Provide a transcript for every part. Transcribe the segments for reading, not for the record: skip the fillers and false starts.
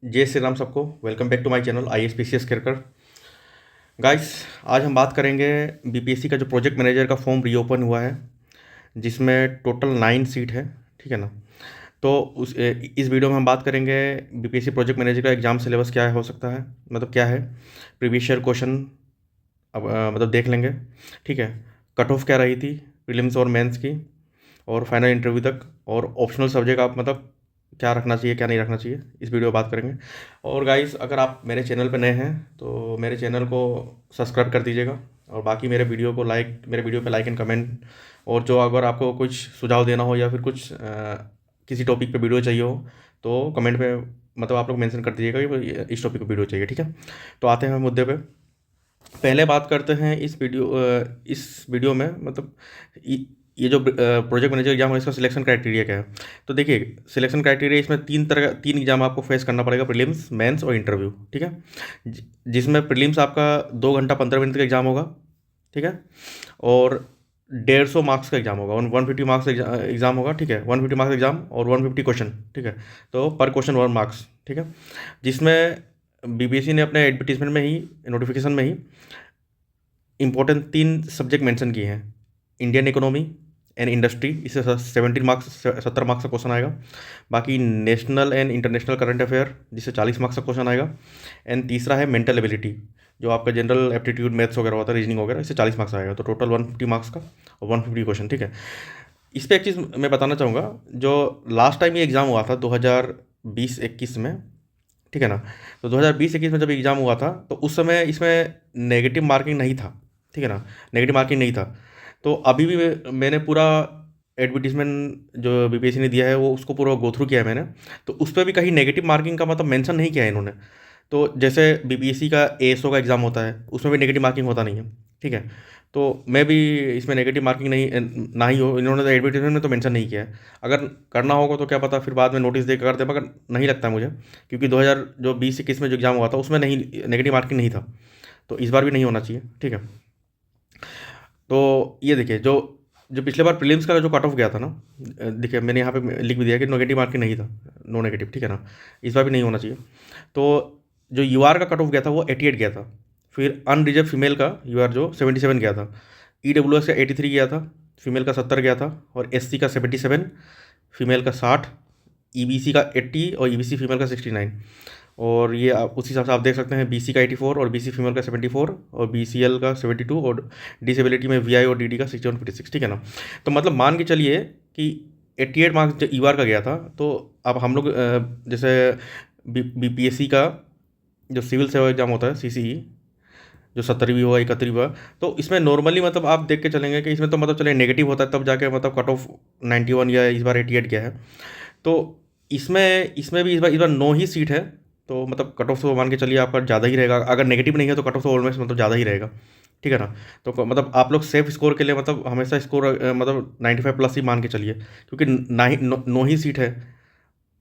जय श्री राम सबको। Welcome back to my channel I S P C S Kherkar. Guys, आज हम बात करेंगे बीपीएससी का जो प्रोजेक्ट मैनेजर का फॉर्म रीओपन हुआ है, जिसमें टोटल 9 सीट है। ठीक है ना। तो इस वीडियो में हम बात करेंगे बीपीएससी प्रोजेक्ट मैनेजर का एग्जाम सिलेबस क्या हो सकता है, मतलब क्या है, प्रीवियस ईयर क्वेश्चन अब मतलब देख लेंगे। ठीक है। कट ऑफ क्या रही थी प्रीलिम्स और मेंस की, और फाइनल इंटरव्यू तक, और ऑप्शनल सब्जेक्ट आप मतलब क्या रखना चाहिए क्या नहीं रखना चाहिए, इस वीडियो में बात करेंगे। और गाइस, अगर आप मेरे चैनल पर नए हैं तो मेरे चैनल को सब्सक्राइब कर दीजिएगा, और बाकी मेरे वीडियो पे लाइक एंड कमेंट, और जो अगर आपको कुछ सुझाव देना हो या फिर कुछ किसी टॉपिक पे वीडियो चाहिए हो तो कमेंट पे मतलब आप लोग मेंशन कर दीजिएगा कि इस टॉपिक पे वीडियो चाहिए। ठीक है। तो आते हैं मुद्दे पे। पहले बात करते हैं इस वीडियो में मतलब ये जो प्रोजेक्ट मैनेजर एग्जाम है, इसका सिलेक्शन क्राइटेरिया क्या है। तो देखिए, सिलेक्शन क्राइटेरिया इसमें तीन एग्जाम आपको फेस करना पड़ेगा, प्रीलिम्स, मेंस और इंटरव्यू। ठीक है। जिसमें प्रीलिम्स आपका 2 घंटा 15 मिनट का एग्जाम होगा। ठीक है। और 150 मार्क्स का एग्जाम होगा, 150 मार्क्स एग्जाम होगा। ठीक है। 150 मार्क्स एग्जाम और 150 क्वेश्चन। ठीक है। तो पर क्वेश्चन 1 मार्क्स। ठीक है। जिसमें बीबीएससी ने अपने एडवर्टीजमेंट में ही, नोटिफिकेशन में ही इंपॉर्टेंट 3 सब्जेक्ट मेंशन किए हैं। इंडियन इकोनॉमी एंड इंडस्ट्री, इससे 70 मार्क्स का क्वेश्चन आएगा। बाकी national and international current affair, जिससे 40 मार्क्स का क्वेश्चन आएगा। एंड तीसरा है मेंटल एबिलिटी, जो आपका जनरल एप्टीट्यूड, मैथ्स वगैरह होता है, रीजनिंग वगैरह, इससे 40 मार्क्स आएगा। तो टोटल 150 मार्क्स का और 150 क्वेश्चन। ठीक है। इस पर एक चीज़ मैं बताना चाहूँगा, जो लास्ट टाइम ये एग्ज़ाम हुआ था 2020-21 में। ठीक है ना। तो 2020-21 में जब एग्ज़ाम हुआ था तो उस समय इसमें नेगेटिव मार्किंग नहीं था। ठीक है ना। नेगेटिव मार्किंग नहीं था। तो अभी भी मैंने पूरा एडवर्टीजमेंट जो बीपीएससी ने दिया है वो उसको पूरा गो थ्रू किया है मैंने। तो उस पर भी कहीं नेगेटिव मार्किंग का मतलब मेंशन नहीं किया है इन्होंने। तो जैसे बीपीएससी का एएसओ का एग्ज़ाम होता है, उसमें भी नेगेटिव मार्किंग होता नहीं है। ठीक है। तो मैं भी इसमें नेगेटिव मार्किंग नहीं ना ही हो, इन्होंने तो एडवर्टीजमेंट में तो मेंशन नहीं किया है। अगर करना होगा तो क्या पता फिर बाद में नोटिस दे कर दे, मगर नहीं लगता है मुझे, क्योंकि 2020-21 में जो एग्ज़ाम हुआ था उसमें नहीं, नेगेटिव मार्किंग नहीं था। तो इस बार भी नहीं होना चाहिए। ठीक है। तो ये देखिए, जो जो पिछले बार प्रीलिम्स का जो कट ऑफ गया था ना, देखिए मैंने यहाँ पे लिख भी दिया कि नेगेटिव मार्किंग नहीं था, नो नेगेटिव। ठीक है ना। इस बार भी नहीं होना चाहिए। तो जो यूआर का कट ऑफ गया था वो 88 गया था। फिर अनरिजर्व फीमेल का यूआर जो 77 गया था। ईडब्ल्यूएस का 83 गया था, फीमेल का 70 गया था। और एससी का 77, फीमेल का 60, ईबीसी का 80 और ईबीसी फीमेल का 69। और ये आप उस हिसाब से आप देख सकते हैं, बीसी का 84 और बीसी फीमेल का 74 और बीसीएल का 72 और डिसेबिलिटी में वीआई और डीडी का 61-56। ठीक है ना। तो मतलब मान के चलिए कि 88 मार्क्स जो ईवार का गया था, तो अब हम लोग जैसे बीपीएससी का जो सिविल सेवा एग्जाम होता है, सीसीई, जो 70वीं हुआ 71वीं हुआ, तो इसमें नॉर्मली मतलब आप देख के चलेंगे कि इसमें तो मतलब चले नेगेटिव होता है, तब जाके मतलब कट ऑफ 91 या इस बार 88 गया है। तो इसमें इसमें भी इस बार 9 ही सीट है। तो मतलब कट ऑफ तो मान के चलिए आपका ज़्यादा ही रहेगा, अगर नेगेटिव नहीं है तो कट ऑफ तो ऑलमोस्ट मतलब ज़्यादा ही रहेगा। ठीक है ना। तो मतलब आप लोग सेफ स्कोर के लिए मतलब हमेशा स्कोर मतलब 95 प्लस ही मान के चलिए, क्योंकि ना ही 9 ही सीट है।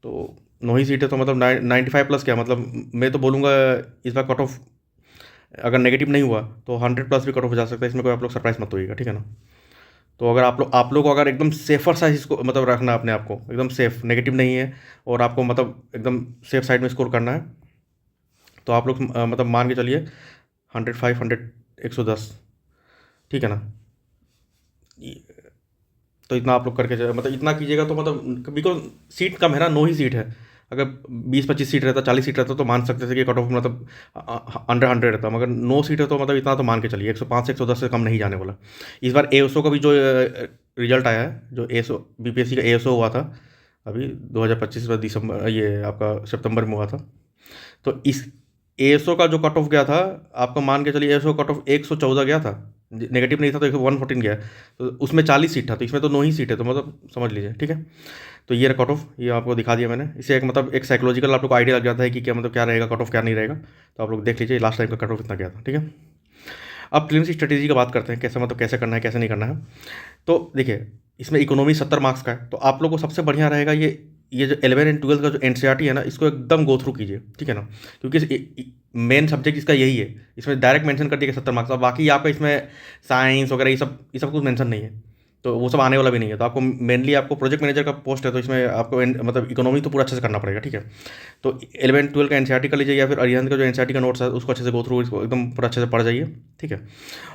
तो 9 ही सीट है तो मतलब 95 प्लस क्या मतलब, मैं तो बोलूँगा इस बार कट ऑफ अगर नेगेटिव नहीं हुआ तो 100 प्लस भी कट ऑफ जा सकता है, इसमें कोई आप लोग सरप्राइज मत होइएगा। ठीक है ना। तो अगर आप लोग को अगर एकदम सेफर साइड इसको मतलब रखना है अपने आप को, एकदम सेफ, नेगेटिव नहीं है, और आपको मतलब एकदम सेफ साइड में स्कोर करना है, तो आप लोग मतलब मान के चलिए 105, 110। ठीक है ना। तो इतना आप लोग करके मतलब इतना कीजिएगा तो मतलब, बिकॉज सीट कम है ना, 9 ही सीट है। अगर 20-25 सीट रहता, 40 सीट रहता तो मान सकते थे कि कट ऑफ मतलब अंडर 100 रहता, मगर 9 सीट है तो मतलब इतना तो मान के चलिए 105 से 110 से कम नहीं जाने वाला। इस बार एएसओ का भी जो रिजल्ट आया है, जो एएसओ बीपीएससी का एएसओ हुआ था अभी 2025 में, दिसंबर, ये आपका सितंबर में हुआ था। तो इस एएसओ का जो कट ऑफ गया था, आपका मान के चलिए एएसओ कट ऑफ 114 गया था, नेगेटिव नहीं था, तो 114 गया। तो उसमें 40 सीट था, तो इसमें तो 9 ही सीट है, तो मतलब समझ लीजिए। ठीक है। तो ये रहा कट ऑफ, ये आपको दिखा दिया मैंने। इससे एक मतलब एक साइकोलॉजिकल आप लोग को आइडिया लग जाता है कि क्या मतलब क्या रहेगा कट ऑफ, क्या नहीं रहेगा। तो आप लोग देख लीजिए लास्ट टाइम का कट ऑफ कितना गया था। ठीक है। अब प्रीलिम्स स्ट्रेटेजी की बात करते हैं, कैसे मतलब कैसे करना है कैसे नहीं करना है। तो देखिए, इसमें इकोनॉमी 70 मार्क्स का है, तो आप लोग को सबसे बढ़िया रहेगा ये जो 11 एंड 12 का जो एनसीईआरटी है ना, इसको एकदम गो थ्रू कीजिए। ठीक है ना। क्योंकि मेन सब्जेक्ट इसका यही है, इसमें डायरेक्ट मेंशन कर दिया 70 मार्क्स, और बाकी आपका इसमें साइंस वगैरह ये सब कुछ मेंशन नहीं है। तो वो सब आने वाला भी नहीं है। तो आपको मेनली आपको प्रोजेक्ट मैनेजर का पोस्ट है, तो इसमें आपको मतलब इकोनॉमी तो पूरा अच्छे से करना पड़ेगा, ठीक है। तो 11-12 का एनसीईआरटी कर लीजिए, या फिर अरिहंत का जो एनसीईआरटी का नोट्स है उसको अच्छे से गो थ्रू, इसको एकदम पूरा अच्छे से पढ़ जाइए, ठीक है।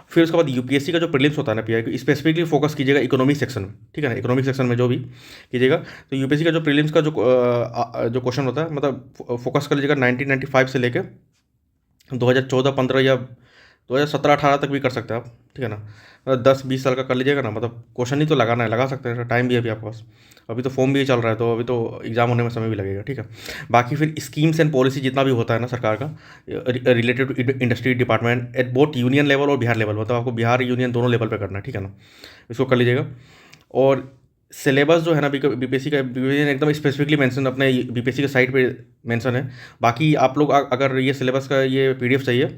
फिर उसके बाद यूपीएससी का जो प्रीलिम्स होता है ना, पीआई, स्पेसिफिकली फोकस कीजिएगा इकोनॉमिक सेक्शन में, ठीक है ना। इकोनॉमिक सेक्शन में जो भी कीजिएगा, तो यूपीएससी का जो प्रीलिम्स का जो क्वेश्चन होता है, मतलब फोकस कर लीजिएगा 1995 से लेकर 2014-15 या 2017-18 तक भी कर सकते हैं आप, ठीक है ना। मतलब 10-20 साल का कर लीजिएगा ना, मतलब क्वेश्चन ही तो लगाना है, लगा सकते हैं, टाइम भी है अभी आपके पास। अभी तो फॉर्म भी चल रहा है, तो अभी तो एग्ज़ाम होने में समय भी लगेगा, ठीक है। बाकी फिर स्कीम्स एंड पॉलिसी जितना भी होता है ना सरकार का, related to industry department at both union level और बिहार लेवल, मतलब आपको बिहार यूनियन दोनों लेवल पे करना है, ठीक है ना। इसको कर लीजिएगा। और सिलेबस जो है ना बीपीएससी का, बीपीएससी ने एकदम स्पेसिफिकली मेंशन अपने बीपीएससी के साइट पे मेंशन है। बाकी आप लोग अगर ये सिलेबस का ये पीडीएफ चाहिए,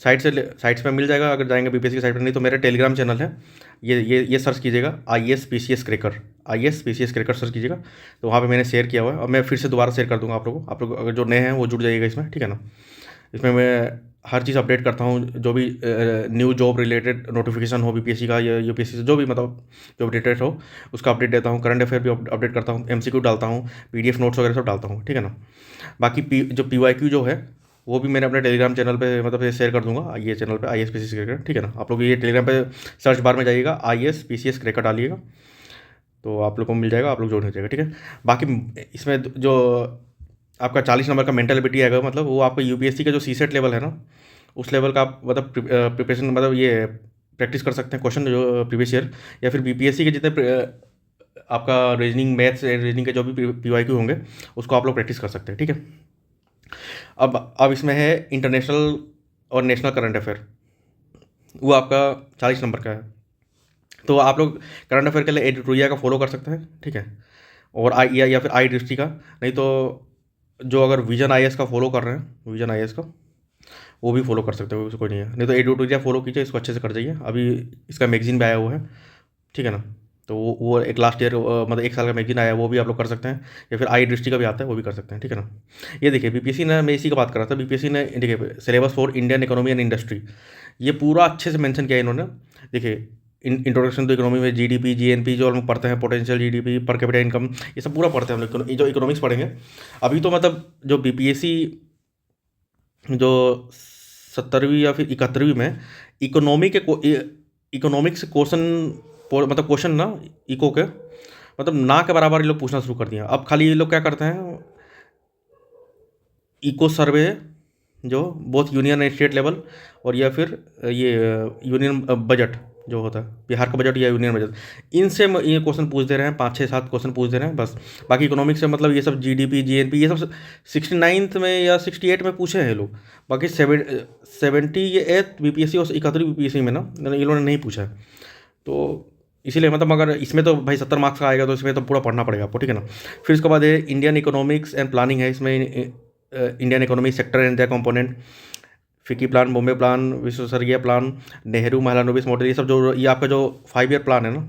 साइट्स पे मिल जाएगा, अगर जाएंगे बीपीएससी की साइट पर। नहीं तो मेरा टेलीग्राम चैनल है, ये सर्च कीजिएगा आईएएस पीसीएस क्रैकर सर्च कीजिएगा, तो वहाँ पे मैंने शेयर किया हुआ है, और मैं फिर से दोबारा शेयर कर दूँगा आप लोगों को। आप लोग अगर जो नए हैं वो जुड़ जाइएगा इसमें, ठीक है ना। इसमें मैं हर चीज़ अपडेट करता हूँ, जो भी न्यू जॉब रिलेटेड नोटिफिकेशन हो बीपीएससी का या यूपीएससी से, जो भी मतलब जो रिलेटेड हो उसका अपडेट देता हूँ। करंट अफेयर भी अपडेट करता हूँ, एमसीक्यू डालता हूँ, पीडीएफ नोट्स वगैरह सब डालता हूँ, ठीक है ना। बाकी जो पीवाईक्यू जो है वो भी मैंने अपने टेलीग्राम चैनल पे मतलब शेयर कर दूंगा, ये चैनल पे आईएएस पीसीएस क्रैकर, ठीक है ना। आप लोग ये टेलीग्राम पे सर्च बार में जाइएगा, आईएएस पीसीएस क्रैकर डालिएगा, तो आप लोग को मिल जाएगा, आप लोग ज्वाइन हो जाएगा, ठीक है। बाकी इसमें जो आपका 40 नंबर का मेंटल एबिलिटी आएगा, मतलब वो आपका यूपीएससी का जो सीसेट लेवल है ना, उस लेवल का आप मतलब प्रिपरेशन मतलब ये प्रैक्टिस कर सकते हैं क्वेश्चन जो प्रीवियस ईयर, या फिर बीपीएससी के जितने आपका रीजनिंग, मैथ्स एंड रीजनिंग के जो भी पीवाईक्यू होंगे उसको आप लोग प्रैक्टिस कर सकते हैं, ठीक है। अब इसमें है इंटरनेशनल और नेशनल करंट अफेयर, वो आपका 40 नंबर का है। तो आप लोग करंट अफेयर के लिए एडिटोरिया का फॉलो कर सकते हैं, ठीक है। और आई या फिर आई दृष्टि का, नहीं तो जो अगर विजन आईएएस का फॉलो कर रहे हैं, विजन आईएएस का वो भी फॉलो कर सकते हो, उसको कोई नहीं है। नहीं तो एडिटोरिया फॉलो कीजिए, इसको अच्छे से कर जाइए, अभी इसका मैगजीन भी आया हुआ है, ठीक है ना। तो वो एक लास्ट ईयर मतलब 1 साल का मैगजीन आया है, वो भी आप लोग कर सकते हैं, या फिर आई दृष्टि का भी आता है, वो भी कर सकते हैं, ठीक है ना। ये देखिए बीपीएससी ने, मैं इसी का बात कर रहा था, बीपीएससी ने देखिए syllabus for Indian economy and industry ये पूरा अच्छे से मेंशन किया है इन्होंने। देखिए इंट्रोडक्शन टू इकोनॉमी में जीडीपी, जीएनपी जो हम लोग पढ़ते हैं, पोटेंशियल जीडीपी, पर कैपिटा इनकम, ये सब पूरा पढ़ते हैं हम लोग, जो इकोनॉमिक्स पढ़ेंगे। अभी तो मतलब जो बीपीएससी जो 70वीं या फिर 71वीं में इकोनॉमी के इकोनॉमिक्स से क्वेश्चन, मतलब क्वेश्चन ना इको के मतलब ना के बराबर ये लोग पूछना शुरू कर दिया। अब खाली ये लोग क्या करते हैं, इको सर्वे जो both union and state level, और या फिर ये यूनियन बजट जो होता है, बिहार का बजट या यूनियन बजट, इनसे ये क्वेश्चन पूछ दे रहे हैं, 5-6-7 क्वेश्चन पूछ दे रहे हैं बस। बाकी इकोनॉमिक्स से मतलब ये सब जीडीपी, जीएनपी ये सब 69th में या 68 में पूछे हैं लोग। बाकी 78 बीपीएससी और 71 बीपीएससी में ना इन लोगों ने नहीं पूछा है। तो इसीलिए मतलब अगर इसमें तो भाई 70 मार्क्स का आएगा, तो इसमें तो पूरा पढ़ना पड़ेगा आपको, ठीक है ना। फिर उसके बाद इंडियन इकोनॉमिक्स एंड प्लानिंग है, इसमें Indian economic sector and the component, FICCI plan, Bombay plan, विश्वसर्गीय प्लान, नेहरू महालनोबिस मॉडल, ये सब जो ये आपका जो 5 ईयर प्लान है ना,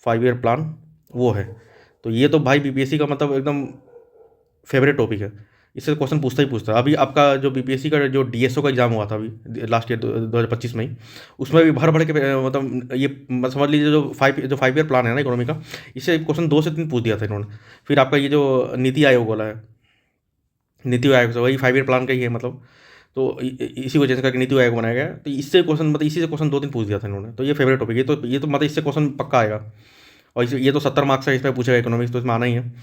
5 ईयर प्लान वो है। तो ये तो भाई बीपीएससी का मतलब एकदम फेवरेट टॉपिक है, इससे क्वेश्चन पूछता ही पूछता है। अभी आपका जो बीपीएससी का जो डीएसओ का एग्जाम हुआ था अभी लास्ट ईयर 2025 में ही, उसमें भी भर भर के मतलब ये समझ लीजिए जो 5 ईयर प्लान है ना इकोनॉमी का, इससे क्वेश्चन 2 से 3 पूछ दिया था इन्होंने। फिर आपका ये जो नीति आयोग वाला है, नीति आयोग से वही 5 ईयर प्लान का ही है मतलब, तो इसी वजह से करके नीति आयोग बनाया गया। तो इससे क्वेश्चन मतलब इसी से क्वेश्चन 2 दिन पूछ दिया था इन्होंने। तो ये फेवरेट टॉपिक, ये तो मतलब इससे क्वेश्चन पक्का आएगा, और ये तो 70 मार्क्स का इसमें पूछेगा इकोनॉमिक्स, तो इसमें आना ही है।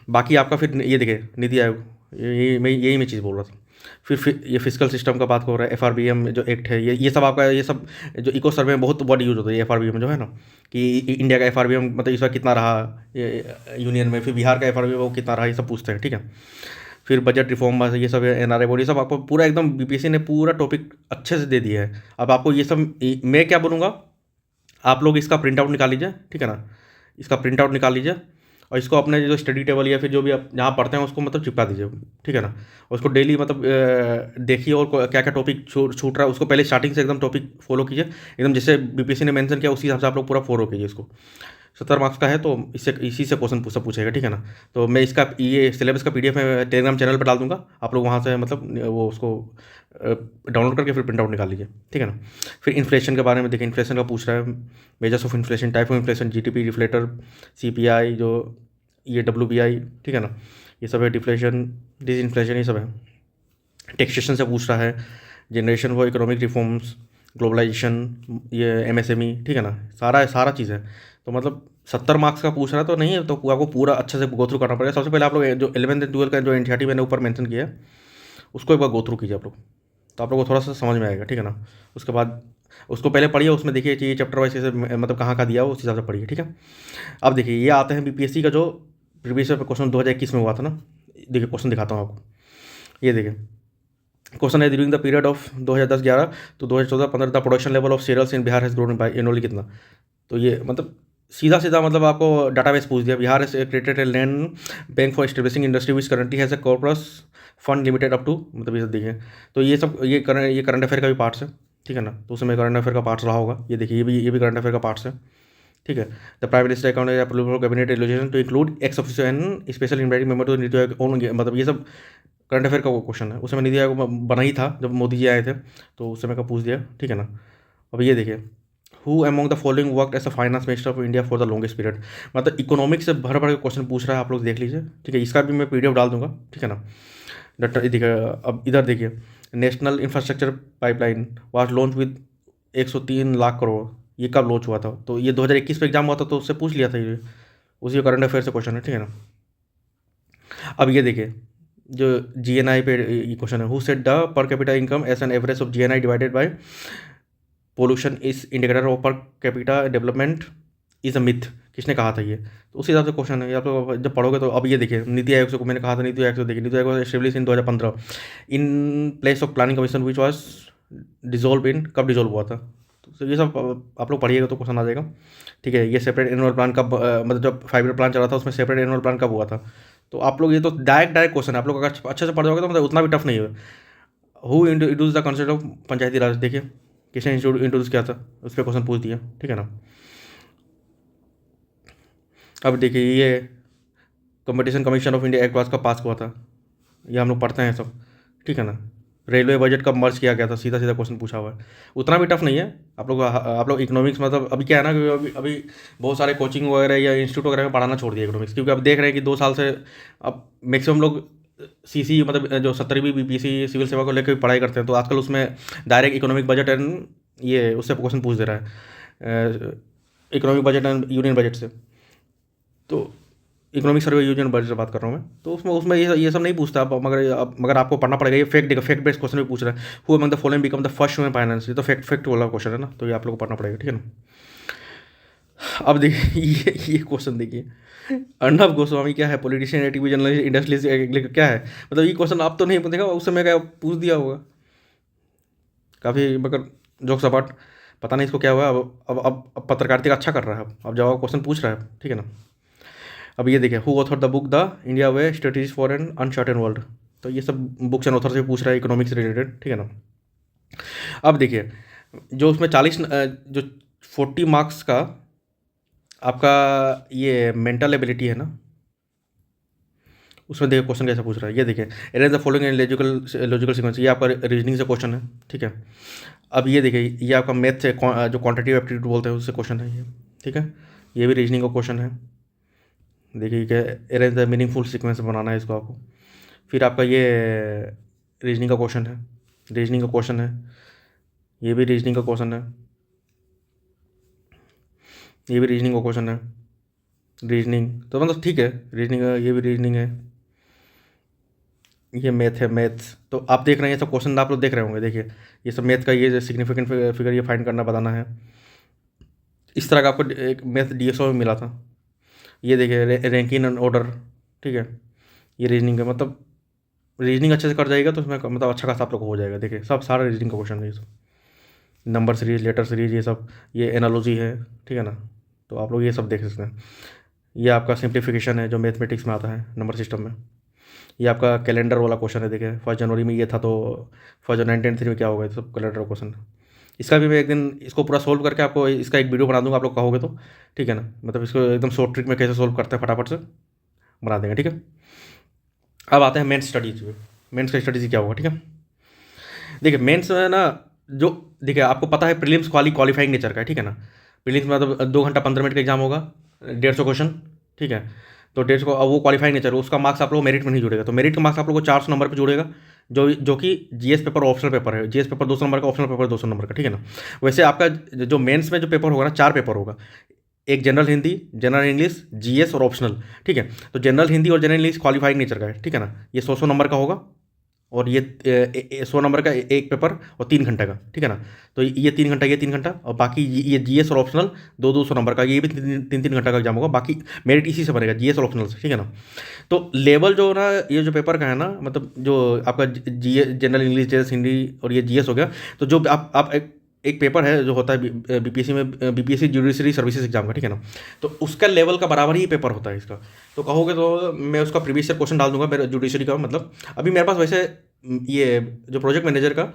बाकी आपका फिर ये देखिए नीति आयोग, यही मैं चीज़ बोल रहा था। फिर ये फिजिकल सिस्टम का बात हो रहा है, एफआरबीएम जो एक्ट है, ये सब आपका, ये सब जो इको सर्वे में बहुत वर्ड यूज होता है, ये एफआरबीएम जो है ना, कि इंडिया का एफआरबीएम मतलब इस बार कितना रहा यूनियन में, फिर बिहार का एफआरबीएम वो कितना रहा, ये सब पूछते हैं, ठीक है। फिर बजट रिफॉर्म, ये सब एनआरआई बोर्ड, ये सब आपको पूरा एकदम बीपीएससी ने पूरा टॉपिक अच्छे से दे दिया है। अब आपको ये सब मैं क्या बोलूँगा, आप लोग इसका प्रिंट आउट निकाल लीजिए, ठीक है ना, इसका प्रिंट आउट निकाल लीजिए, और इसको अपने जो स्टडी टेबल या फिर जो भी आप जहाँ पढ़ते हैं उसको मतलब चिपका दीजिए, ठीक है ना। और उसको डेली मतलब देखिए, और क्या क्या टॉपिक छूट रहा है उसको पहले स्टार्टिंग से एकदम टॉपिक फॉलो कीजिए, एकदम जैसे बीपीएससी ने मेंशन किया उसी हिसाब से आप लोग पूरा फॉलो कीजिए इसको। 70 मार्क्स का है, तो इससे इसी से क्वेश्चन पूछेगा, ठीक है ना। तो मैं इसका ये सिलेबस का PDF मैं टेलीग्राम चैनल पर डाल दूंगा, आप लोग वहाँ से मतलब वो उसको डाउनलोड करके फिर प्रिंट आउट निकाल लीजिए, ठीक है ना। फिर इन्फ्लेशन के बारे में देखिए, इन्फ्लेशन का पूछ रहा है, measures of inflation, type of inflation, GDP, रिफ्लेटर, CPI, जो ये WPI, ठीक है ना, ये सब है। डिफ्लेशन, डिस इन्फ्लेशन, ये सब है। टैक्सेशन से पूछ रहा है, generation for economic reforms, globalization, ये MSME, ठीक है ना, सारा चीज़ है। तो मतलब 70 मार्क्स का पूछ रहा है तो नहीं है, तो आपको पूरा अच्छे से गो थ्रू करना पड़ेगा। सबसे पहले आप लोग जो 11th एंड 12th का जो NCERT मैंने ऊपर मेंशन किया है, उसको एक बार गो थ्रू कीजिए आप लोग, तो आप लोग को थोड़ा सा समझ में आएगा, ठीक है ना। उसके बाद उसको पहले पढ़िए, उसमें देखिए ये चैप्टर वाइज से मतलब कहाँ का दिया हो उस हिसाब से पढ़िए, ठीक है। अब देखिए ये आते हैं BPSC का जो प्रीवियस पेपर क्वेश्चन 2021 में हुआ था ना। देखिए क्वेश्चन दिखाता हूँ आपको, ये देखिए क्वेश्चन है, ड्यूरिंग द पीरियड ऑफ 2010-11 तो 2014-15 the production level of cereals in Bihar has grown by annually कितना। तो ये मतलब सीधा सीधा मतलब आपको डाटाबेस पूछ दिया, Bihar has created a land bank for establishing industry which currently has a corpus fund limited up to, मतलब ये सब देखिए। तो ये सब ये करंट अफेयर का भी पार्ट्स है, ठीक है ना। तो उसमें करंट अफेयर का पार्ट्स रहा होगा, ये देखिए ये भी करंट अफेयर का पार्ट्स है, ठीक है। The prime minister account approval for cabinet resolution to include ex officer and special invited member to NITI Aayog own, मतलब ये सब करंट अफेयर का वो क्वेश्चन है। उसमें नीति आयोग बना ही था जब मोदी जी आए थे, तो उस समय का पूछ दिया, ठीक है ना। अब ये देखिए, who among the following work as a finance minister of India for the longest period, मतलब इकोनॉमिक्स से भर भर के क्वेश्चन पूछ रहा है, आप लोग देख लीजिए, ठीक है। इसका भी मैं PDF डाल दूंगा, ठीक है ना। देखिए अब इधर देखिए, national infrastructure pipeline was launch with 103 lakh crore, ये कब लॉन्च हुआ था, तो ये 2021 में एग्जाम हुआ था, तो उससे पूछ लिया था ये, उसी करंट अफेयर से क्वेश्चन है, ठीक है ना। अब ये देखिए जो GNI पे ये क्वेश्चन है, who set the per capita income as an average of GNI divided by pollution is indicator of per capita development is a myth, किसने कहा था ये। तो उस हिसाब से क्वेश्चन है, आप लोग जब पढ़ोगे तो। अब ये देखिए नीति आयोग से, मैंने कहा था नीति आयोग से, देखिए NITI Aayog establish in 2015 in place of planning commission which was dissolve in, कब डिजोल्व हुआ था। तो ये सब आप लोग पढ़िएगा तो क्वेश्चन आ जाएगा, ठीक है। ये सेपरेट एनुअल प्लान कब, मतलब जब 5 ईयर प्लान चला था उसमें सेपरेट एनुअल प्लान कब हुआ था। तो आप लोग ये तो डायरेक्ट क्वेश्चन है, आप लोग अगर अच्छे से पढ़ जाओगे तो मतलब उतना भी टफ नहीं है। Who introduce the concept of Panchayati Raj, देखिए किसने इंट्रोड्यूस किया था, उस पर क्वेश्चन पूछ दिया, ठीक है ना। अब देखिए ये competition commission of India act पास कब पास हुआ था, ये हम लोग पढ़ते हैं सब, ठीक है ना। रेलवे बजट कब मर्ज किया गया था, सीधा सीधा क्वेश्चन पूछा हुआ है, उतना भी टफ नहीं है। आप लोग इकोनॉमिक्स, मतलब अभी क्या है ना कि अभी बहुत सारे कोचिंग वगैरह या इंस्टीट्यूट वगैरह में पढ़ाना छोड़ दिया इकोनॉमिक्स, क्योंकि अब देख रहे हैं कि 2 साल से अब मैक्सिमम लोग CC, मतलब जो 70वीं BPSC सिविल सेवा को लेकर पढ़ाई करते हैं, तो आजकल उसमें डायरेक्ट इकोनॉमिक बजट एंड ये उससे क्वेश्चन पूछ दे रहा है, economic budget and union budget से। तो इकोनॉमिक सर्वे यूनियन बजट से बात कर रहा हूँ मैं, तो उसमें ये सब नहीं पूछता आप, मगर आपको पढ़ना पड़ेगा। ये फैक्ट बेस्ड क्वेश्चन भी पूछ रहा है, who among the following become the first women finance, ये तो फैक्ट वाला क्वेश्चन है ना, तो ये आप लोग को पढ़ना पड़ेगा, ठीक है ना। अब देखिए ये क्वेश्चन देखिए, अर्णव गोस्वामी क्या है, पॉलिटिशियन, टीवी जर्नलिस्ट, इंडस्ट्रियलिस्ट, क्या है, मतलब ये क्वेश्चन आप तो नहीं देखा, उस समय क्या पूछ दिया होगा काफ़ी, मगर जोक सपाट, पता नहीं इसको क्या हुआ। अब पत्रकारिता अच्छा कर रहा है, अब जवाब क्वेश्चन पूछ रहा है, ठीक है ना। अब ये देखिए, who author the book the India way strategies for an uncertain world, तो ये सब बुक्स एंड ऑथर से पूछ रहा है इकोनॉमिक्स से रिलेटेड, ठीक है ना। अब देखिए जो उसमें 40 जो 40 मार्क्स का आपका ये मेंटल एबिलिटी है ना, उसमें देखिए क्वेश्चन कैसे पूछ रहा है, ये देखिए, arrange the following logical sequence, ये आपका रीजनिंग से क्वेश्चन है, ठीक है। अब ये देखिए, ये आपका मैथ से जो क्वांटिटेटिव एप्टीट्यूड बोलते हैं उससे क्वेश्चन है ये, ठीक है। ये भी रीजनिंग का क्वेश्चन है, देखिए क्या, अरेंज द मीनिंगफुल सीक्वेंस बनाना है इसको आपको। फिर आपका ये रीजनिंग का क्वेश्चन है, ये भी रीजनिंग का क्वेश्चन है, ये भी रीजनिंग का क्वेश्चन है, रीजनिंग तो मतलब ठीक है, रीजनिंग ये भी रीजनिंग है, ये मैथ है, मैथ्स तो आप देख रहे हैं, ये सब क्वेश्चन आप लोग देख रहे होंगे। देखिए ये सब मैथ का, ये सिग्निफिकेंट फिगर ये फाइंड करना, बताना है। इस तरह का आपको एक मैथ DSO में मिला था। ये देखिए रैंकिंग एंड ऑर्डर, ठीक है। ये रीजनिंग है, मतलब रीजनिंग अच्छे से कर जाएगा तो उसमें मतलब अच्छा खासा आप लोग को हो जाएगा। देखिए सब सारा रीजनिंग का क्वेश्चन है ये सब, नंबर सीरीज, लेटर सीरीज, ये सब, ये एनालॉजी है, ठीक है ना। तो आप लोग ये सब देख सकते हैं। ये आपका सिंप्लीफिकेशन है जो मैथमेटिक्स में आता है नंबर सिस्टम में। ये आपका कैलेंडर वाला क्वेश्चन है, देखिए 1 जनवरी में ये था, तो 1 जनवरी 1993 में क्या होगा, ये सब कैलेंडर क्वेश्चन है। इसका भी मैं एक दिन इसको पूरा सोल्व करके आपको इसका एक वीडियो बना दूंगा, आप लोग कहोगे तो, ठीक है ना। मतलब इसको एकदम शॉर्ट ट्रिक में कैसे सोल्व करते हैं फटाफट से बना देंगे, ठीक है। अब आते हैं मेंस स्टडीज में। मेंस का स्टडीज क्या होगा, ठीक है। देखिए मेंस में ना, जो देखिए आपको पता है प्रीलिम्स क्वालिफाइंग नेचर का है, ठीक है ना। प्रीलिम्स में मतलब 2 घंटा 15 मिनट का एग्जाम होगा, 150 क्वेश्चन, ठीक है। तो 150 को, अब वो क्वालिफाइंग नेचर है, उसका मार्क्स आप लोग मेरिट में नहीं जुड़ेगा। तो मेरिट का मार्क्स आप लोग को 400 नंबर पर जुड़ेगा, जो कि जीएस पेपर ऑप्शनल पेपर है। जीएस पेपर 200 नंबर का, ऑप्शनल पेपर 200 नंबर का, ठीक है ना। वैसे आपका जो मेंस में जो पेपर होगा ना, 4 पेपर होगा। एक general Hindi, general English, GS और ऑप्शनल, ठीक है। तो जनरल हिंदी और जनरल इंग्लिश क्वालिफाइंग नेचर का है, ठीक है ना। ये 100 नंबर का होगा, और ये 100 नंबर का एक पेपर और 3 घंटे का, ठीक है ना। तो ये 3 घंटा, ये 3 घंटा, और बाकी ये जीएस और ऑप्शनल 200 नंबर का, ये भी 3 3 घंटा का एग्जाम होगा। बाकी मेरिट इसी से बनेगा, जीएस और ऑप्शनल से, ठीक है ना। तो लेवल जो ना, ये जो पेपर का है ना, मतलब जो आपका जी जनरल इंग्लिश, जीएस हिंदी और ये जीएस हो गया, तो जो आप एक पेपर है जो होता है बीपीएससी में, बीपीएससी जुडिशरी सर्विसेज एग्जाम का, ठीक है ना। तो उसका लेवल का बराबर ही पेपर होता है इसका। तो कहोगे तो मैं उसका प्रीवियस ईयर क्वेश्चन डाल दूंगा मेरे जुडिशरी का। मतलब अभी मेरे पास वैसे ये जो प्रोजेक्ट मैनेजर का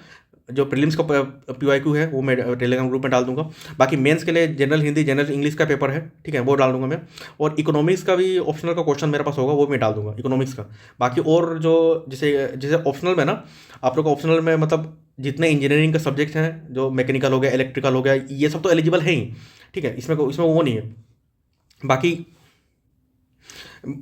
जो प्रीलिम्स का पीवाईक्यू है वो मैं टेलीग्राम ग्रुप में डाल दूंगा। बाकी मेंस के लिए जनरल हिंदी, जनरल इंग्लिश का पेपर है, ठीक है, वो डाल दूंगा मैं। और इकोनॉमिक्स का भी ऑप्शनल का क्वेश्चन मेरे पास होगा, वो मैं डाल दूंगा इकोनॉमिक्स का। बाकी और जो जैसे जैसे ऑप्शनल में ना, आप लोग ऑप्शनल में मतलब जितने इंजीनियरिंग के सब्जेक्ट हैं, जो मैकेनिकल हो गया, इलेक्ट्रिकल हो गया, ये सब तो एलिजिबल है ही, ठीक है। इसमें वो नहीं है। बाकी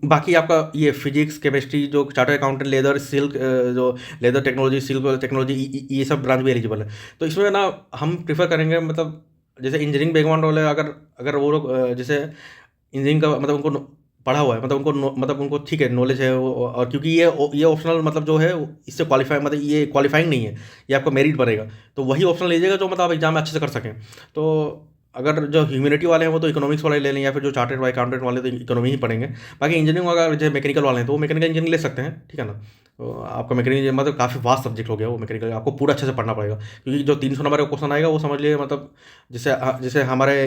बाकी आपका ये फिजिक्स, केमिस्ट्री, जो चार्टर्ड अकाउंटेंट, लेदर, सिल्क, जो लेदर टेक्नोलॉजी, सिल्क टेक्नोलॉजी, ये सब ब्रांच भी एलिजिबल है। तो इसमें ना हम प्रीफर करेंगे, मतलब जैसे इंजीनियरिंग बैकग्राउंड वाले, अगर अगर वो लोग जैसे इंजीनियरिंग का मतलब उनको पढ़ा हुआ है, मतलब मतलब उनको ठीक है नॉलेज है और क्योंकि ये ऑप्शनल मतलब जो है इससे क्वालिफाई, मतलब ये क्वालिफाइंग नहीं है, ये आपका मेरिट बनेगा। तो वही ऑप्शनल लीजिएगा जो मतलब आप एग्जाम में अच्छे से कर सकें। तो अगर जो ह्यूमैनिटी वाले हैं वो तो इकोनॉमिक्स वाले ले लें, या फिर जो चार्टर्ड वाले अकाउंटेंट वाले तो इकोनॉमी ही पढ़ेंगे। बाकी इंजीनियरिंग अगर जो मैकेनिकल वाले हैं तो वो मैकेनिकल इंजीनियरिंग ले सकते हैं, ठीक है ना। तो आपका मैकेनिकल मतलब काफ़ी वास्ट सब्जेक्ट हो गया वो मैकेनिकल, आपको पूरा अच्छे से पढ़ना पड़ेगा, क्योंकि जो 300 नंबर का क्वेश्चन आएगा वो समझ लिए, मतलब जैसे जैसे हमारे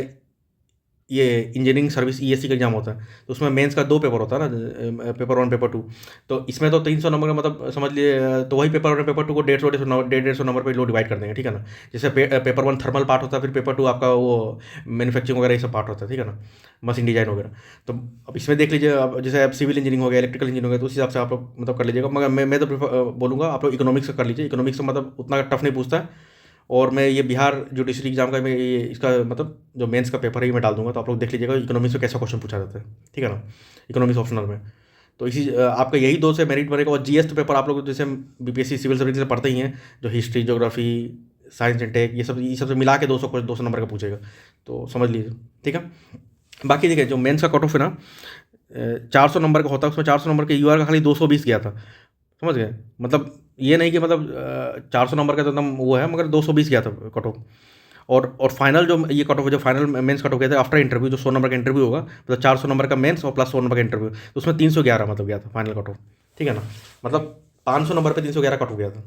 ये इंजीनियरिंग सर्विस ईएससी का एग्जाम होता है, तो उसमें मेंस का 2 पेपर होता है ना, पेपर 1, पेपर 2। तो इसमें तो 300 नंबर का, मतलब समझ लिए, तो वही पेपर 1 पेपर 2 को 150 नंबर पे लो डिवाइड कर देंगे, ठीक है ना। जैसे पेपर 1 थर्मल पार्ट होता है, फिर पेपर 2 आपका वो मैन्युफैक्चरिंग वगैरह ये सब पार्ट होता है, ठीक है ना, मशीन डिजाइन वगैरह। तो अब इसमें देख लीजिए, अब जैसे आप सिविल इंजीनियरिंग हो गया, इलेक्ट्रिकल इंजीनियरिंग हो गया, तो उस हिसाब से आप लोग मतलब कर लीजिएगा। मगर मैं तो प्रीफर बोलूँगा आप लोग इकोनॉमिक्स का कर लीजिए। इकोनॉमिक्स का मतलब उतना टफ नहीं पूछता है। और मैं ये बिहार जुडिशरी एग्जाम का मैं ये इसका मतलब जो मेंस का पेपर है ये मैं डाल दूंगा, तो आप लोग देख लीजिएगा इकोनॉमिक्स में कैसा क्वेश्चन पूछा जाता है, ठीक है ना, इकोनॉमिक्स ऑप्शनल में। तो इसी आपका यही 2 से मेरिट बनेगा। और जीएस तो पेपर आप लोग जैसे बीपीएससी सिविल सर्विस से पढ़ते ही हैं, जो history, geography, science and tech, ये सब से मिला के 200 नंबर का पूछेगा, तो समझ लीजिए, ठीक है। बाकी देखिए जो मेंस का कट ऑफ है ना, 400 नंबर का होता है, उसमें 400 नंबर के यूआर का खाली 220 गया था, समझ गए। मतलब ये नहीं कि मतलब 400 नंबर का तो एकदम वो है, मगर 220 गया था कट ऑफ। और फाइनल जो ये कट ऑफ, जो फाइनल मेंस कट ऑफ गया था आफ्टर इंटरव्यू, जो 100 नंबर का इंटरव्यू होगा, मतलब 400 नंबर का मेंस और प्लस 100 नंबर का इंटरव्यू, तो उसमें 311 मतलब गया था फाइनल कट ऑफ, ठीक है ना। मतलब 500 नंबर पे 311 कट हो गया था।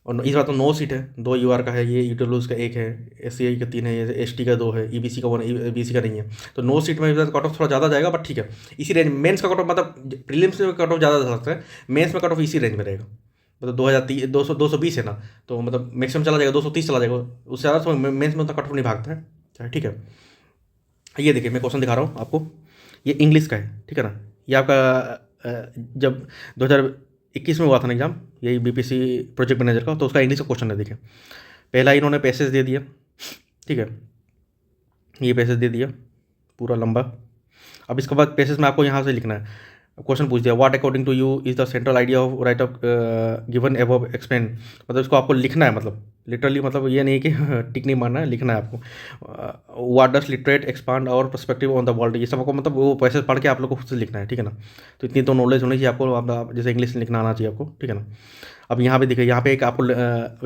और इस बार तो 9 सीट है, 2 यूआर का है, ये ईडब्ल्यूएस का 1 है, एससीआई का 3 है, ये एसटी का 2 है, ईबीसी का 1, ईबीसी का नहीं है। तो 9 सीट में कट ऑफ थोड़ा ज़्यादा जाएगा, बट ठीक है, इसी रेंज। मेंस का कट ऑफ मतलब प्रीलिम्स में कट ऑफ ज़्यादा जा सकता है, मेंस में कट ऑफ इसी रेंज में रहेगा। मतलब 2030, 220 है ना, तो मतलब मैक्सिमम चला जाएगा 230 चला जाएगा, उससे ज़्यादा तो मेंस में उतना कट ऑफ नहीं भागता है, ठीक है। ये देखिए मैं क्वेश्चन दिखा रहा हूँ आपको, ये इंग्लिश का है, ठीक है ना। ये आपका जब 2021 में हुआ था ना एग्जाम, यही बीपीएससी प्रोजेक्ट मैनेजर का, तो उसका इंग्लिश का क्वेश्चन है। देखिए पहला इन्होंने पैसेज दे दिया, ठीक है, ये पैसेज दे दिया पूरा लंबा। अब इसके बाद पैसेज में आपको यहाँ से लिखना है, क्वेश्चन पूछ दिया, what according to you is the central idea of right of given above explain. मतलब इसको आपको लिखना है, मतलब लिटरली, मतलब ये नहीं कि टिक नहीं मारना है, लिखना है आपको। व्हाट डस लिटरेट एक्सपांड और पर्सपेक्टिव ऑन द वर्ल्ड, ये सब आपको मतलब वो पैसेज पढ़ के आप लोग को खुद से लिखना है, ठीक है ना। तो इतनी तो नॉलेज होनी चाहिए आपको, आप जैसे इंग्लिश लिखना आना चाहिए आपको, ठीक है ना। अब यहाँ पे देखिए, यहाँ पे एक आपको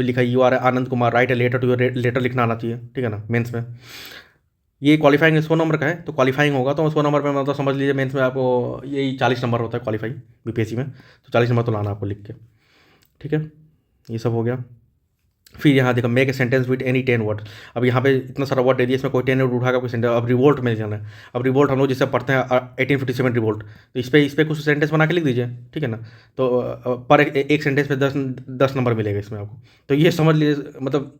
लिखा है you are Anand Kumar, write a letter to your, letter लिखना आना चाहिए, ठीक है ना, मेंस में। ये क्वालिफाइंग 100 नंबर का है, तो क्वालिफाइंग होगा तो 100 नंबर पे मतलब समझ लीजिए मेंस में आपको यही 40 नंबर होता है क्वालिफाई बीपीएससी में, तो 40 नंबर तो लाना आपको लिख के, ठीक है। ये सब हो गया। फिर यहाँ देखो, make a sentence with any 10 word. अब यहाँ पे इतना सारा वर्ड दे दिया, इसमें कोई 10 वर्ड उठाकर कोई सेंटेंस। अब रिवोल्ट में जाना है। अब रिवोल्ट हम लोग जिससे पढ़ते हैं 1857 रिवोल्ट, तो इस पर कुछ सेंटेंस बना के लिख दीजिए, ठीक है ना। तो पर एक सेंटेंस में 10 नंबर मिलेगा इसमें आपको। तो ये समझ लीजिए, मतलब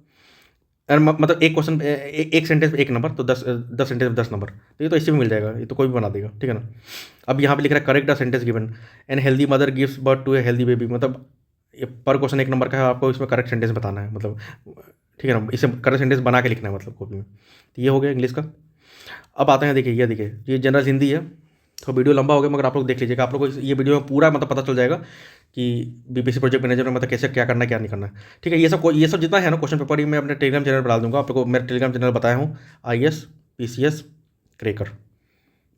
मतलब एक क्वेश्चन एक सेंटेंस पे 1 नंबर, तो 10 सेंटेंस में 10 नंबर, तो ये तो इससे भी मिल जाएगा, ये तो कोई भी बना देगा, ठीक है ना। अब यहाँ पे लिख रहा है correct the sentence given, an healthy mother gives birth to a healthy baby, मतलब ये पर क्वेश्चन 1 नंबर का है, आपको इसमें करेक्ट सेंटेंस बताना है, मतलब ठीक है ना, इसे करेक्ट सेंटेंस बना के लिखना है मतलब कॉपी में। तो ये हो गया इंग्लिश का। अब आते हैं, देखिए ये जनरल हिंदी है, तो वीडियो लंबा हो गया, मगर आप लोग देख लीजिएगा, आप लोग को ये वीडियो में पूरा मतलब पता चल जाएगा कि बीपीएससी प्रोजेक्ट मैनेजर में मतलब कैसे क्या करना है क्या नहीं करना है, ठीक है। ये सब जितना है ना क्वेश्चन पेपर, ये मैं अपने टेलीग्राम चैनल पर डाल दूंगा, आप लोग को मेरा टेलीग्राम चैनल बताया हूँ, IAS PCS क्रैकर,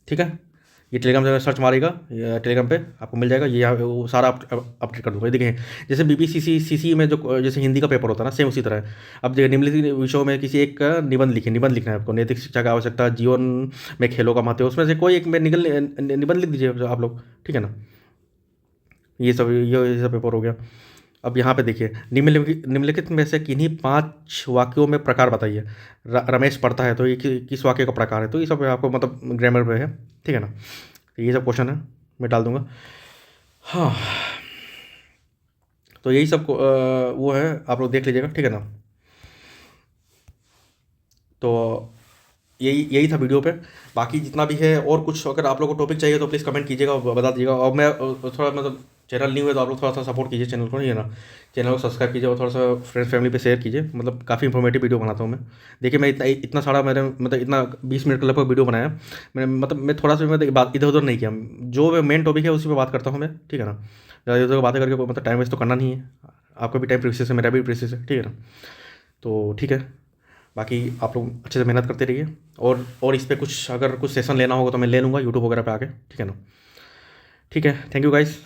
ठीक है। ये टेलीग्राम चैनल सर्च मारेगा, टेलीग्राम पे आपको मिल जाएगा, ये यहाँ वो सारा अपडेट कर दूँगा। ये देखिए, जैसे BPCC में जो जैसे हिंदी का पेपर होता है ना, सेम उसी तरह है। अब देखिए, निम्नलिखित विषयों में किसी एक का निबंध लिखना है आपको, नैतिक शिक्षा की आवश्यकता, जीवन में खेलों का महत्व, उसमें से कोई एक में निबंध लिख दीजिए आप लोग, ठीक है ना। ये सब पेपर हो गया। अब यहाँ पे देखिए, निम्नलिखित में से किन्हीं 5 वाक्यों में प्रकार बताइए। रमेश पढ़ता है, तो ये किस वाक्य का प्रकार है, तो ये सब आपको मतलब ग्रामर पे है, ठीक है ना। ये सब क्वेश्चन है, मैं डाल दूंगा। हाँ, तो यही सब वो है, आप लोग देख लीजिएगा, ठीक है ना। तो यही था वीडियो पे। बाकी जितना भी है, और कुछ अगर आप लोग को टॉपिक चाहिए तो प्लीज़ कमेंट कीजिएगा और बता दीजिएगा। और मैं थोड़ा मतलब चैनल न्यू है, तो आप लोग थोड़ा सा सपोर्ट कीजिए चैनल को, नहीं है ना। चैनल को सब्सक्राइब कीजिए और थोड़ा सा फ्रेंड्स फैमिली पे शेयर कीजिए, मतलब काफ़ी इंफॉर्मेटिव वीडियो बनाता हूँ मैं। देखिए, मैं इतना सारा मेरे मतलब इतना 20 मिनट का लगभग वीडियो बनाया। मैं थोड़ा सा मैं बात इधर उधर नहीं किया, जो मेन टॉपिक है उसी पर बात करता हूँ मैं, ठीक है ना। ज़्यादा इधर उधर बातें करके मतलब टाइम वेस्ट तो करना नहीं है, आपका भी टाइम प्रीशियस है, मेरा भी प्रीशियस है, ठीक है ना। तो ठीक है, बाकी आप लोग अच्छे से मेहनत करते रहिए, और इस पर कुछ अगर कुछ सेशन लेना होगा तो मैं ले लूँगा यूट्यूब वगैरह पे आके, ठीक है ना। ठीक है, थैंक यू गाइस।